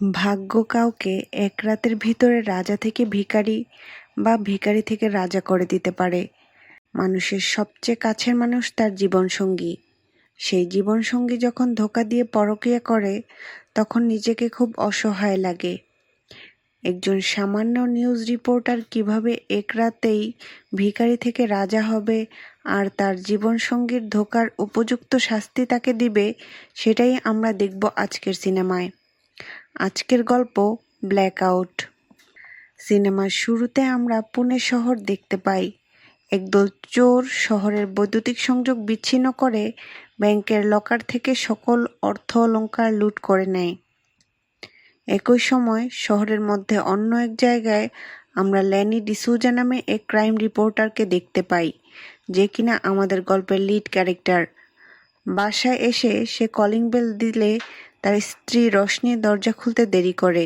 ভাগ্য কাউকে এক রাতের ভিতরে রাজা থেকে ভিখারি বা ভিখারি থেকে রাজা করে দিতে পারে। মানুষের সবচেয়ে কাছের মানুষ তার জীবনসঙ্গী। সেই জীবনসঙ্গী যখন ধোঁকা দিয়ে পরকীয়া করে, তখন নিজেকে খুব অসহায় লাগে। একজন সামান্য নিউজ রিপোর্টার কিভাবে এক রাতেই ভিখারি থেকে রাজা হবে আর তার জীবনসঙ্গীর ধোঁকার উপযুক্ত শাস্তি তাকে দিবে, সেটাই আমরা দেখব আজকের সিনেমায়। আজকের গল্প ব্ল্যাক আউট। সিনেমার শুরুতে আমরা পুনে শহর দেখতে পাই। একদল চোর শহরের বৈদ্যুতিক সংযোগ বিচ্ছিন্ন করে ব্যাংকের লকার থেকে সকল অর্থ অলংকার লুট করে নেয়। একই সময় শহরের মধ্যে অন্য এক জায়গায় আমরা ল্যানি ডিসুজা নামে এক ক্রাইম রিপোর্টারকে দেখতে পাই, যে কিনা আমাদের গল্পের লিড ক্যারেক্টার। বাসায় এসে সে কলিং বেল দিলে তার স্ত্রী রশনি দরজা খুলতে দেরি করে।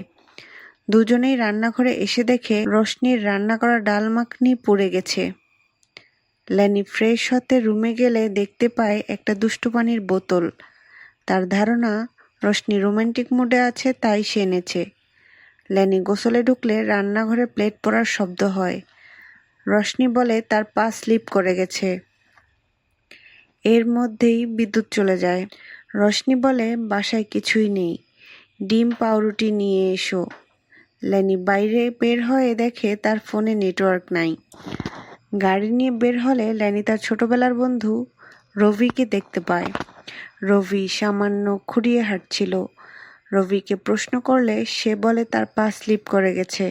দুজনেই রান্নাঘরে এসে দেখে রশনির রান্না করা ডাল মাখনি পুড়ে গেছে। ল্যানি ফ্রেশ হতে রুমে গেলে দেখতে পায় একটা দুষ্টু পানির বোতল। তার ধারণা রশনি রোমান্টিক মুডে আছে, তাই সে এনেছে। ল্যানি গোসলে ঢুকলে রান্নাঘরে প্লেট পড়ার শব্দ হয়। রশনি বলে তার পা স্লিপ করে গেছে। এর মধ্যেই বিদ্যুৎ চলে যায়। রশনি বলে বাসায় কিছুই নেই, ডিম পাউরুটি নিয়ে এসো। ল্যানি বাইরে বের হয়ে দেখে তার ফোনে নেটওয়ার্ক নাই। গাড়ি নিয়ে বের হলে ল্যানি তার ছোটবেলার বন্ধু রবিকে দেখতে পায়। রবি সামান্য খুঁড়িয়ে হাঁটছিল। রবিকে প্রশ্ন করলে সে বলে তার পা স্লিপ করে গেছে।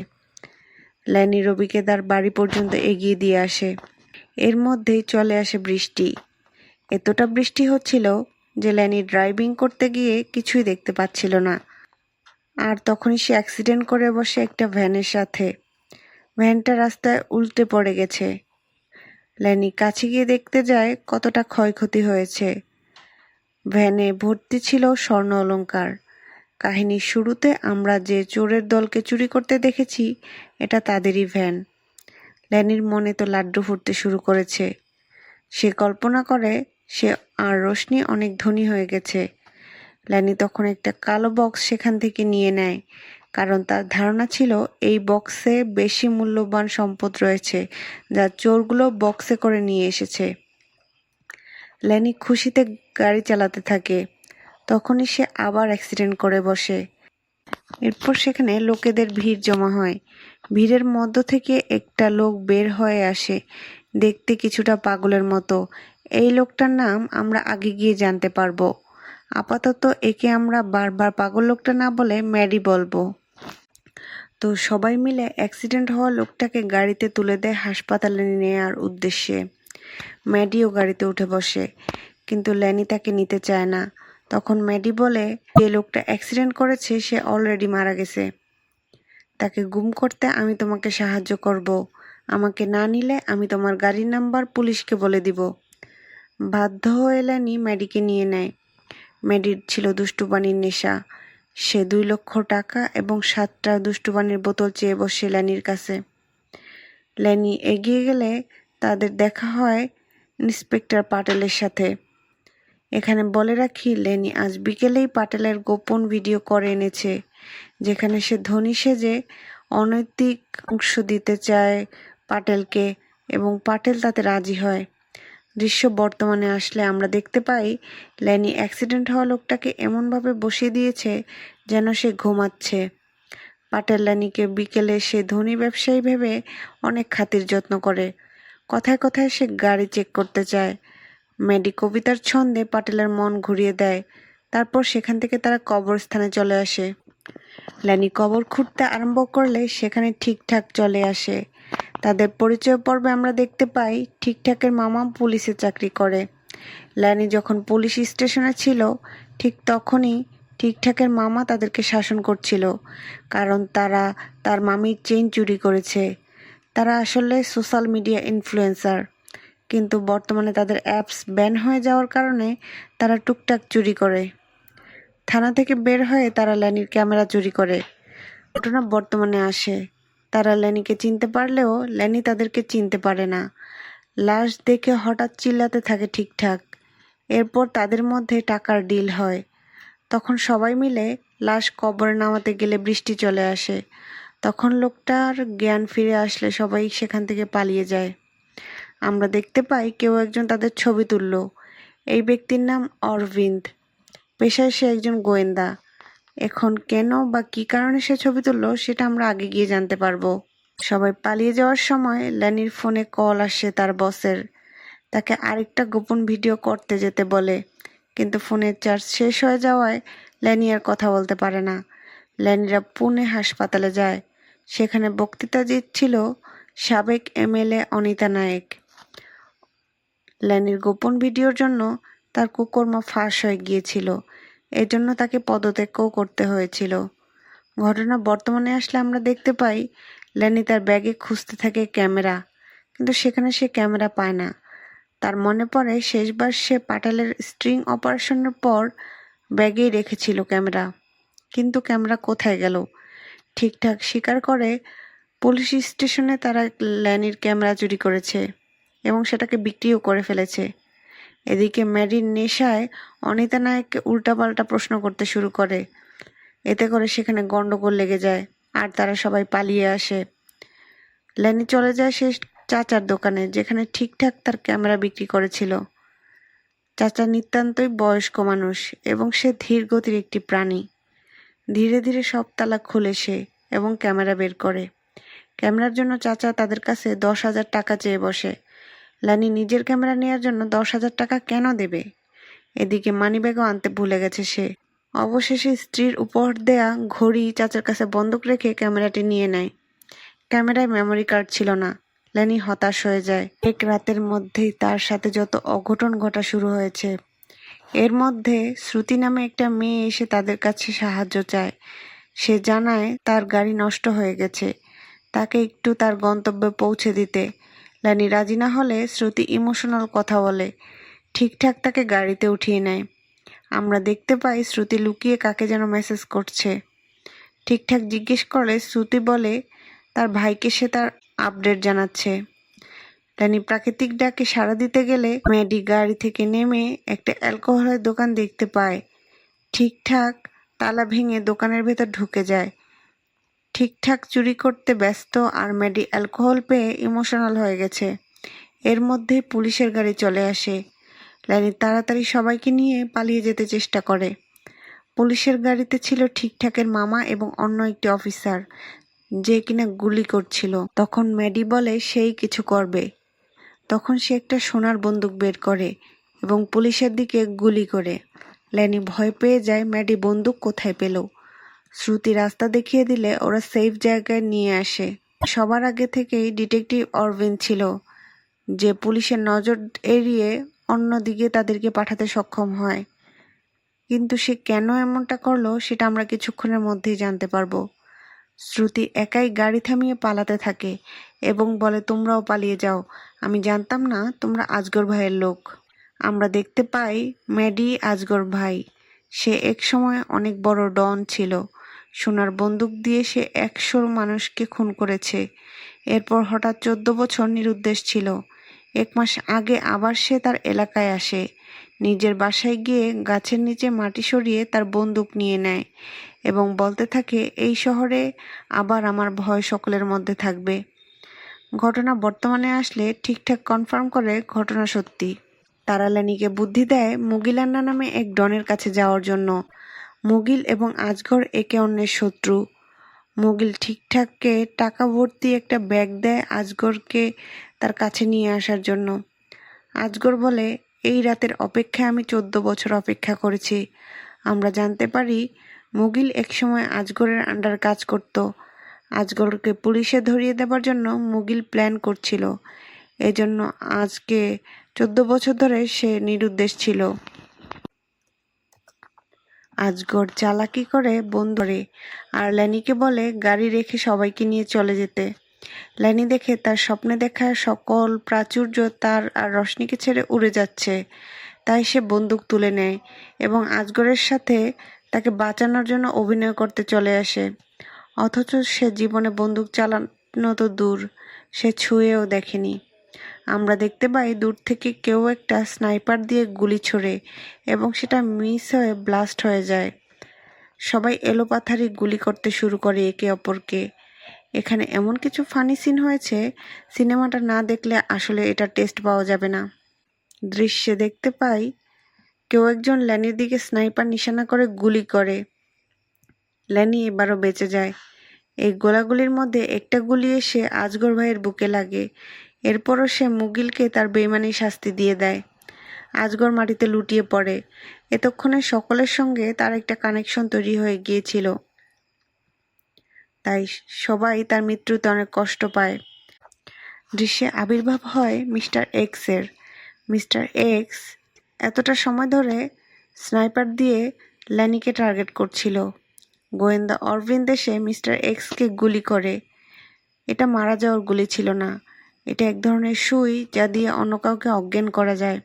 ল্যানি রবিকে তার বাড়ি পর্যন্ত এগিয়ে দিয়ে আসে। এর মধ্যেই চলে আসে বৃষ্টি। এতটা বৃষ্টি হচ্ছিল যে ল্যানি ড্রাইভিং করতে গিয়ে কিছুই দেখতে পাচ্ছিল না। আর তখনই সে অ্যাক্সিডেন্ট করে বসে একটা ভ্যানের সাথে। ভ্যানটা রাস্তায় উল্টে পড়ে গেছে। ল্যানি কাছে গিয়ে দেখতে যায় কতটা ক্ষয়ক্ষতি হয়েছে। ভ্যানে ভর্তি ছিল স্বর্ণ অলংকার। কাহিনীর শুরুতে আমরা যে চোরের দলকে চুরি করতে দেখেছি, এটা তাদেরই ভ্যান। ল্যানির মনে তো লাড্ডু ফুটতে শুরু করেছে। সে কল্পনা করে সে আর রোশনি অনেক ধনী হয়ে গেছে। ল্যানি তখন একটা কালো বক্স সেখান থেকে নিয়ে নেয়, কারণ তার ধারণা ছিল এই বক্সে বেশি মূল্যবান সম্পদ রয়েছে, যা চোরগুলো বক্সে করে নিয়ে এসেছে। ল্যানি খুশিতে গাড়ি চালাতে থাকে। তখনই সে আবার অ্যাক্সিডেন্ট করে বসে। এরপর সেখানে লোকেদের ভিড় জমা হয়। ভিড়ের মধ্য থেকে একটা লোক বের হয়ে আসে, দেখতে কিছুটা পাগলের মতো। এই লোকটার নাম আমরা আগে গিয়ে জানতে পারবো। আপাতত একে আমরা বারবার পাগল লোকটা না বলে ম্যাডি বলবো। তো সবাই মিলে অ্যাক্সিডেন্ট হওয়া লোকটাকে গাড়িতে তুলে দেয় হাসপাতালে নেওয়ার উদ্দেশ্যে। ম্যাডিও গাড়িতে উঠে বসে, কিন্তু ল্যানি তাকে নিতে চায় না। তখন ম্যাডি বলে যে লোকটা অ্যাক্সিডেন্ট করেছে সে অলরেডি মারা গেছে। তাকে গুম করতে আমি তোমাকে সাহায্য করব। আমাকে না নিলে আমি তোমার গাড়ির নাম্বার পুলিশকে বলে দিব। বাধ্য হয়ে ল্যানি ম্যাডিকে নিয়ে নেয়। ম্যাডির ছিল দুষ্টু পানির নেশা। সে 2 লক্ষ টাকা এবং 7টা দুষ্টু পানির বোতল চেয়ে বসে ল্যানির কাছে। ল্যানি এগিয়ে গেলে তাদের দেখা হয় ইন্সপেক্টর পাটেলের সাথে। এখানে বলে রাখি, ল্যানি আজ বিকেলেই পাটেলের গোপন ভিডিও করে এনেছে, যেখানে সে ধনী সেজে অনৈতিক অংশ দিতে চায় পাটেলকে, এবং পাটেল তাতে রাজি হয়। দৃশ্য বর্তমানে আসলে আমরা দেখতে পাই ল্যানি অ্যাক্সিডেন্ট হওয়া লোকটাকে এমনভাবে বসিয়ে দিয়েছে যেন সে ঘুমাচ্ছে। পাটেল ল্যানিকে বিকেলে সে ধনী ব্যবসায়ী ভেবে অনেক খাতির যত্ন করে। কথায় কথায় সে গাড়ি চেক করতে চায়। ম্যাডি কবিতার ছন্দে পাটেলের মন ঘুরিয়ে দেয়। তারপর সেখান থেকে তারা কবরস্থানে চলে আসে। ল্যানি কবর খুঁড়তে আরম্ভ করলে সেখানে ঠিকঠাক চলে আসে। তাদের পরিচয় পর্বে আমরা দেখতে পাই ঠিকঠাকের মামা পুলিশে চাকরি করে। ল্যানি যখন পুলিশ স্টেশনে ছিল, ঠিক তখনই ঠিকঠাকের মামা তাদেরকে শাসন করছিল, কারণ তারা তার মামির চেইন চুরি করেছে। তারা আসলে সোশ্যাল মিডিয়া ইনফ্লুয়েন্সার, কিন্তু বর্তমানে তাদের অ্যাপস ব্যান হয়ে যাওয়ার কারণে তারা টুকটাক চুরি করে। থানা থেকে বের হয়ে তারা ল্যানির ক্যামেরা চুরি করে। ঘটনা বর্তমানে আসে। তারা ল্যানিকে চিনতে পারলেও ল্যানি তাদেরকে চিনতে পারে না। লাশ দেখে হঠাৎ চিল্লাতে থাকে ঠিকঠাক। এরপর তাদের মধ্যে টাকার ডিল হয়। তখন সবাই মিলে লাশ কবরে নামাতে গেলে বৃষ্টি চলে আসে। তখন লোকটার জ্ঞান ফিরে আসলে সবাই সেখান থেকে পালিয়ে যায়। আমরা দেখতে পাই কেউ একজন তাদের ছবি তুলল। এই ব্যক্তির নাম অরবিন্দ। পেশায় সে একজন গোয়েন্দা। এখন কেন বা কী কারণে সে ছবি তুলল সেটা আমরা আগে গিয়ে জানতে পারবো। সবাই পালিয়ে যাওয়ার সময় ল্যানির ফোনে কল আসে তার বসের। তাকে আরেকটা গোপন ভিডিও করতে যেতে বলে, কিন্তু ফোনের চার্জ শেষ হয়ে যাওয়ায় ল্যানি আর কথা বলতে পারে না। ল্যানিরা পুনে হাসপাতালে যায়। সেখানে বক্তৃতা দিচ্ছিল সাবেক এমএলএ অনিতা নায়েক। ল্যানির গোপন ভিডিওর জন্য তার কুকর্ম ফাঁস হয়ে গিয়েছিল, এজন্য তাকে পদত্যাগও করতে হয়েছিল। ঘটনা বর্তমানে আসলে আমরা দেখতে পাই ল্যানি তার ব্যাগে খুঁজতে থাকে ক্যামেরা, কিন্তু সেখানে সে ক্যামেরা পায় না। তার মনে পড়ে শেষবার সে পাটালের স্ট্রিং অপারেশনের পর ব্যাগেই রেখেছিল ক্যামেরা, কিন্তু ক্যামেরা কোথায় গেল। ঠিকঠাক স্বীকার করে পুলিশ স্টেশনে তারা ল্যানির ক্যামেরা চুরি করেছে এবং সেটাকে বিক্রিও করে ফেলেছে। এদিকে ম্যাডির নেশায় অনিতা নায়ককে উল্টাপাল্টা প্রশ্ন করতে শুরু করে। এতে করে সেখানে গন্ডগোল লেগে যায় আর তারা সবাই পালিয়ে আসে। ল্যানি চলে যায় সে চাচার দোকানে, যেখানে ঠিকঠাক তার ক্যামেরা বিক্রি করেছিল। চাচা নিতান্তই বয়স্ক মানুষ এবং সে ধীর গতির একটি প্রাণী। ধীরে ধীরে সব তালা খুলে সে এবং ক্যামেরা বের করে। ক্যামেরার জন্য চাচা তাদের কাছে 10,000 টাকা চেয়ে বসে। ল্যানি নিজের ক্যামেরা নেওয়ার জন্য 10,000 টাকা কেন দেবে? এদিকে মানিব্যাগও আনতে ভুলে গেছে সে। অবশেষে স্ত্রীর উপহার দেয়া ঘড়ি চাচার কাছে বন্দুক রেখে ক্যামেরাটি নিয়ে নেয়। ক্যামেরায় মেমোরি কার্ড ছিল না। ল্যানি হতাশ হয়ে যায়। এক রাতের মধ্যেই তার সাথে যত অঘটন ঘটা শুরু হয়েছে। এর মধ্যে শ্রুতি নামে একটা মেয়ে এসে তাদের কাছে সাহায্য চায়। সে জানায় তার গাড়ি নষ্ট হয়ে গেছে, তাকে একটু তার গন্তব্যে পৌঁছে দিতে। ল্যানি রাজি না হলে শ্রুতি ইমোশনাল কথা বলে ঠিকঠাক তাকে গাড়িতে উঠিয়ে নেয়। আমরা দেখতে পাই শ্রুতি লুকিয়ে কাকে যেন মেসেজ করছে। ঠিকঠাক জিজ্ঞেস করলে শ্রুতি বলে তার ভাইকে সে তার আপডেট জানাচ্ছে। ল্যানি প্রাকৃতিক ডাকে সাড়া দিতে গেলে ম্যাডি গাড়ি থেকে নেমে একটা অ্যালকোহলের দোকান দেখতে পায়। ঠিকঠাক তালা ভেঙে দোকানের ভেতর ঢুকে যায়। ঠিকঠাক চুরি করতে ব্যস্ত আর ম্যাডি অ্যালকোহল পেয়ে ইমোশনাল হয়ে গেছে। এর মধ্যে পুলিশের গাড়ি চলে আসে। ল্যানি তাড়াতাড়ি সবাইকে নিয়ে পালিয়ে যেতে চেষ্টা করে। পুলিশের গাড়িতে ছিল ঠিকঠাকের মামা এবং অন্য একটি অফিসার, যে কিনা গুলি করছিল। তখন ম্যাডি বলে সেই কিছু করবে। তখন সে একটা সোনার বন্দুক বের করে এবং পুলিশের দিকে গুলি করে। ল্যানি ভয় পেয়ে যায় ম্যাডি বন্দুক কোথায় পেল। শ্রুতি রাস্তা দেখিয়ে দিলে ওরা সেফ জায়গায় নিয়ে আসে। সবার আগে থেকেই ডিটেকটিভ অরবিন্দ ছিল, যে পুলিশের নজর এড়িয়ে অন্যদিকে তাদেরকে পাঠাতে সক্ষম হয়। কিন্তু সে কেন এমনটা করলো সেটা আমরা কিছুক্ষণের মধ্যেই জানতে পারবো। শ্রুতি একাই গাড়ি থামিয়ে পালাতে থাকে এবং বলে, তোমরাও পালিয়ে যাও, আমি জানতাম না তোমরা আজগর ভাইয়ের লোক। আমরা দেখতে পাই ম্যাডি আজগর ভাই। সে এক সময় অনেক বড় ডন ছিল। সোনার বন্দুক দিয়ে সে 100 মানুষকে খুন করেছে। এরপর হঠাৎ 14 বছর নিরুদ্দেশ ছিল। 1 মাস আগে আবার সে তার এলাকায় আসে। নিজের বাসায় গিয়ে গাছের নিচে মাটি সরিয়ে তার বন্দুক নিয়ে নেয় এবং বলতে থাকে, এই শহরে আবার আমার ভয় সকলের মধ্যে থাকবে। ঘটনা বর্তমানে আসলে ঠিকঠাক কনফার্ম করে ঘটনা সত্যি। তারা ল্যানিকে বুদ্ধি দেয় মুগিলান্না নামে এক ডনের কাছে যাওয়ার জন্য। মুগিল এবং আজগর একে অন্যের শত্রু। মুগিল ঠিকঠাককে টাকা ভর্তি একটা ব্যাগ দেয় আজগরকে তার কাছে নিয়ে আসার জন্য। আজগর বলে, এই রাতের অপেক্ষায় আমি 14 বছর অপেক্ষা করেছি। আমরা জানতে পারি মুগিল একসময় আজগরের আন্ডার কাজ করত। আজগরকে পুলিশে ধরিয়ে দেবার জন্য মুগিল প্ল্যান করছিল। এজন্য আজকে 14 বছর ধরে সে নিরুদ্দেশ ছিল। আজগর চালাকি করে বন্ধরে আর ল্যানিকে বলে গাড়ি রেখে সবাইকে নিয়ে চলে যেতে। ল্যানি দেখে তার স্বপ্নে দেখা সকল প্রাচুর্য তার আর রশনিকে ছেড়ে উড়ে যাচ্ছে। তাই সে বন্দুক তুলে নেয় এবং আজগরের সাথে তাকে বাঁচানোর জন্য অভিনয় করতে চলে আসে। অথচ সে জীবনে বন্দুক চালানো তো দূর, সে ছুঁয়েও দেখেনি। আমরা দেখতে পাই দূর থেকে কেউ একটা স্নাইপার দিয়ে গুলি ছোড়ে এবং সেটা মিস হয়ে ব্লাস্ট হয়ে যায়। সবাই এলোপাথারি গুলি করতে শুরু করে একে অপরকে। এখানে এমন কিছু ফানি সিন হয়েছে, সিনেমাটা না দেখলে আসলে এটা টেস্ট পাওয়া যাবে না। দৃশ্যে দেখতে পাই কেউ একজন ল্যানির দিকে স্নাইপার নিশানা করে গুলি করে। ল্যানি এবারও বেঁচে যায়। এই গোলাগুলির মধ্যে একটা গুলি এসে আজগর ভাইয়ের বুকে লাগে। এরপরও সে মুগিলকে তার বেইমানি শাস্তি দিয়ে দেয়। আজগর মাটিতে লুটিয়ে পড়ে। এতক্ষণে সকলের সঙ্গে তার একটা কানেকশন তৈরি হয়ে গিয়েছিল, তাই সবাই তার মৃত্যুতে অনেক কষ্ট পায়। দৃশ্যে আবির্ভাব হয় মিস্টার এক্সের। মিস্টার এক্স এতটা সময় ধরে স্নাইপার দিয়ে ল্যানিকে টার্গেট করছিল। গোয়েন্দা অরবিন্দ এসে মিস্টার এক্সকে গুলি করে। এটা মারা যাওয়ার গুলি ছিল না, এটা এক ধরনের সুই যা দিয়ে অন্য কাউকে অজ্ঞান করা যায়।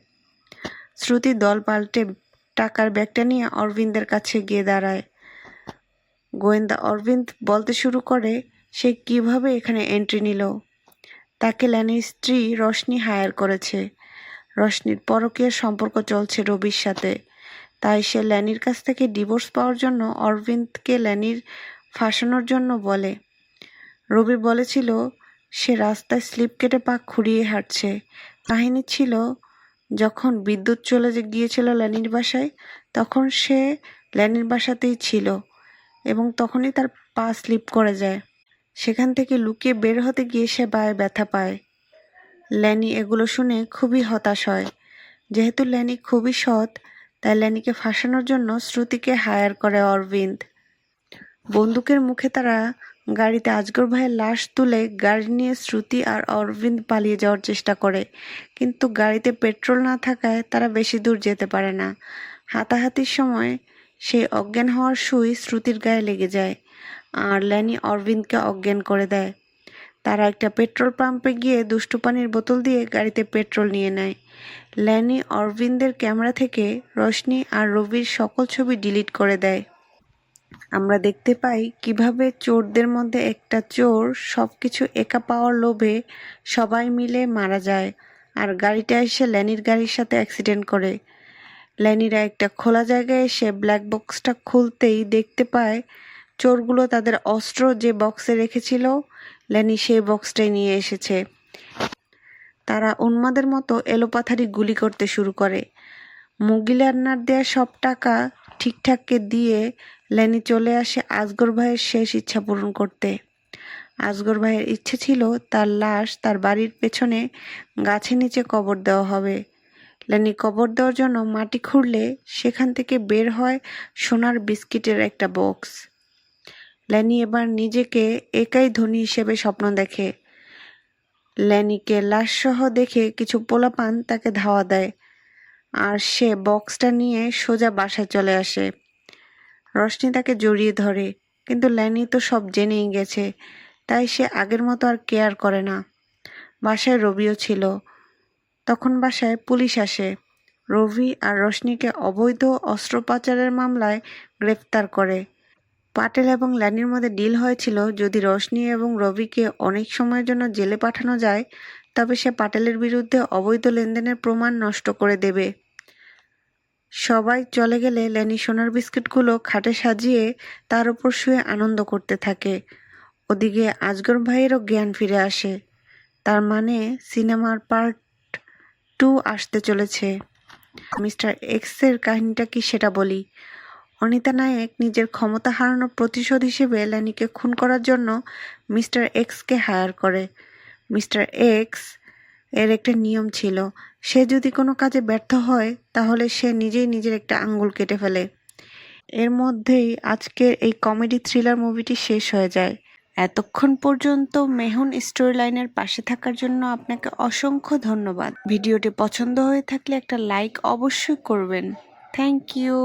শ্রুতি দল পাল্টে টাকার ব্যাগটা নিয়ে অরবিন্দের কাছে গিয়ে দাঁড়ায়। গোয়েন্দা অরবিন্দ বলতে শুরু করে সে কিভাবে এখানে এন্ট্রি নিল। তাকে ল্যানির স্ত্রী রশনি হায়ার করেছে। রশনির পরকীয়ার সম্পর্ক চলছে রবির সাথে, তাই সে ল্যানির কাছ থেকে ডিভোর্স পাওয়ার জন্য অরবিন্দকে ল্যানির ফাঁসানোর জন্য বলে। রবি বলেছিল সে রাস্তায় স্লিপ কেটে পা খুঁড়িয়ে হাঁটছে। কাহিনী ছিল যখন বিদ্যুৎ চলে গিয়েছিল ল্যানির বাসায়, তখন সে ল্যানির বাসাতেই ছিল এবং তখনই তার পা স্লিপ করে যায়। সেখান থেকে লুকিয়ে বের হতে গিয়ে সে পায়ে ব্যথা পায়। ল্যানি এগুলো শুনে খুবই হতাশ হয়। যেহেতু ল্যানি খুবই সৎ, তাই ল্যানিকে ফাঁসানোর জন্য শ্রুতিকে হায়ার করে অরবিন্দ। বন্দুকের মুখে তারা গাড়িতে আজগর ভাইয়ের লাশ তুলে গাড়ি নিয়ে শ্রুতি আর অরবিন্দ পালিয়ে যাওয়ার চেষ্টা করে, কিন্তু গাড়িতে পেট্রোল না থাকায় তারা বেশি দূর যেতে পারে না। হাতাহাতির সময় সেই অজ্ঞান হওয়ার সুই শ্রুতির গায়ে লেগে যায় আর ল্যানি অরবিন্দকে অজ্ঞান করে দেয়। তারা একটা পেট্রোল পাম্পে গিয়ে দুষ্টু পানির বোতল দিয়ে গাড়িতে পেট্রোল নিয়ে নেয়। ল্যানি অরবিন্দের ক্যামেরা থেকে রশনি আর রবির সকল ছবি ডিলিট করে দেয়। আমরা দেখতে পাই কিভাবে চোরদের মধ্যে একটা চোর সবকিছু একা পাওয়ার লোভে সবাই মিলে মারা যায় আর গাড়িটা এসে ল্যানির গাড়ির সাথে অ্যাক্সিডেন্ট করে। ল্যানিরা একটা খোলা জায়গায় এসে ব্ল্যাক বক্সটা খুলতেই দেখতে পায় চোরগুলো তাদের অস্ত্র যে বক্সে রেখেছিল ল্যানি সেই বক্সটাই নিয়ে এসেছে। তারা উন্মাদের মতো এলোপাথারি গুলি করতে শুরু করে। মুগিলান্নার দেয়া সব টাকা ঠিকঠাককে দিয়ে ল্যানি চলে আসে আজগর ভাইয়ের শেষ ইচ্ছা পূরণ করতে। আজগর ভাইয়ের ইচ্ছে ছিল তার লাশ তার বাড়ির পেছনে গাছের নিচে কবর দেওয়া হবে। ল্যানি কবর দেওয়ার জন্য মাটি খুঁড়লে সেখান থেকে বের হয় সোনার বিস্কিটের একটা বক্স। ল্যানি এবার নিজেকে একাই ধনী হিসেবে স্বপ্ন দেখে। ল্যানিকে লাশসহ দেখে কিছু পোলাপান তাকে ধাওয়া দেয় আর সে বক্সটা নিয়ে সোজা বাসায় চলে আসে। রশনি তাকে জড়িয়ে ধরে, কিন্তু ল্যানি তো সব জেনেই গেছে, তাই সে আগের মতো আর কেয়ার করে না। বাসায় রবিও ছিল। তখন বাসায় পুলিশ আসে। রবি আর রশনিকে অবৈধ অস্ত্র পাচারের মামলায় গ্রেফতার করে। পাটেল এবং ল্যানির মধ্যে ডিল হয়েছিল যদি রশনি এবং রবিকে অনেক সময়ের জন্য জেলে পাঠানো যায় তবে সে পাটেলের বিরুদ্ধে অবৈধ লেনদেনের প্রমাণ নষ্ট করে দেবে। সবাই চলে গেলে ল্যানি সোনার বিস্কিটগুলো খাটে সাজিয়ে তার উপর শুয়ে আনন্দ করতে থাকে। ওদিকে আজগর ভাইয়েরও জ্ঞান ফিরে আসে। তার মানে সিনেমার পার্ট 2 আসতে চলেছে। মিস্টার এক্সের কাহিনীটা কি সেটা বলি। অনিতা নায়েক নিজের ক্ষমতা হারানোর প্রতিশোধ হিসেবে ল্যানিকে খুন করার জন্য মিস্টার এক্সকে হায়ার করে। মিস্টার এক্স এর একটা নিয়ম ছিল, সে যদি কোনো কাজে ব্যর্থ হয় তাহলে সে নিজেই নিজের একটা আঙ্গুল কেটে ফেলে। এর মধ্যেই আজকের এই কমেডি থ্রিলার মুভিটি শেষ হয়ে যায়। এতক্ষণ পর্যন্ত মেহুন স্টোরি লাইনের পাশে থাকার জন্য আপনাকে অসংখ্য ধন্যবাদ। ভিডিওটি পছন্দ হয়ে থাকলে একটা লাইক অবশ্যই করবেন। Thank you.